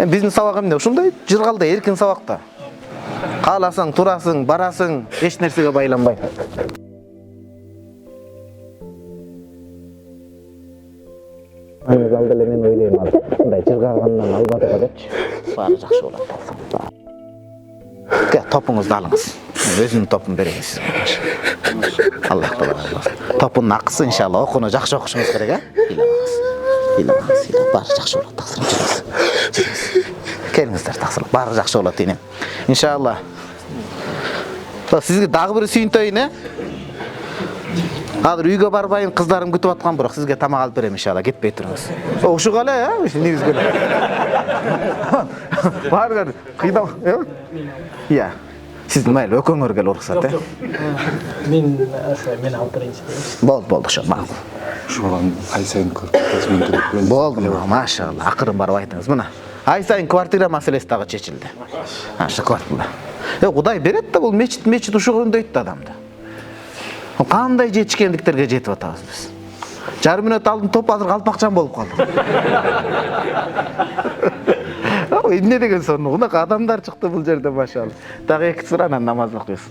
Биздин сабак эмне ушундай жыргалда эркин сабакта. Кааласаң, турасың, барасың, эч нерсеге байланбай. Аны залда эле мен ойлойм азыр. Мындай жыргалгандан албадыга депчи. Баары жакшы болот. Топуңузду алыңыз. Өзүнүн топун берейин сизге. Аллах таала. Топунун акысы иншалла окууну жакшы окушуңуз керек, а? Ыйламаңыз. Баары жакшы болот, таксыр. Келиңиздер, таксыр. Баары жакшы болот дейм. Иншалла. Сизге дагы бир сүйүнтөйүн, э? Азыр үйгө барбайын, кыздарым күтүп аткан, бирок сизге тамак алып берем иншалла, кетпей туруңуз. Ушуга эле, э? Негизги эле. Баары кыйдам, э? Иә. Сиздин майыл өкөңөргө эле уруксат, э? Мен алып берейинчи. Болду, ошо макул. Ушуган ай сайын көрсөтөсү мен төлөп берем. Болду, машалла. Акырын барып айтыңыз. Мына ай сайын квартира маселеси дагы чечилди. Аша квартира. Кудай берет да, бул мечит ушуга үндөйт да адамды. Кандай жетишкендиктерге жетип атабыз биз. Жарым мүнөт алдын топ азыр калпакчан болуп калды. Эмне деген сонун, унака адамдар чыкты бул жерде машалла. Дагы 2 суранан намаз окуйсуз.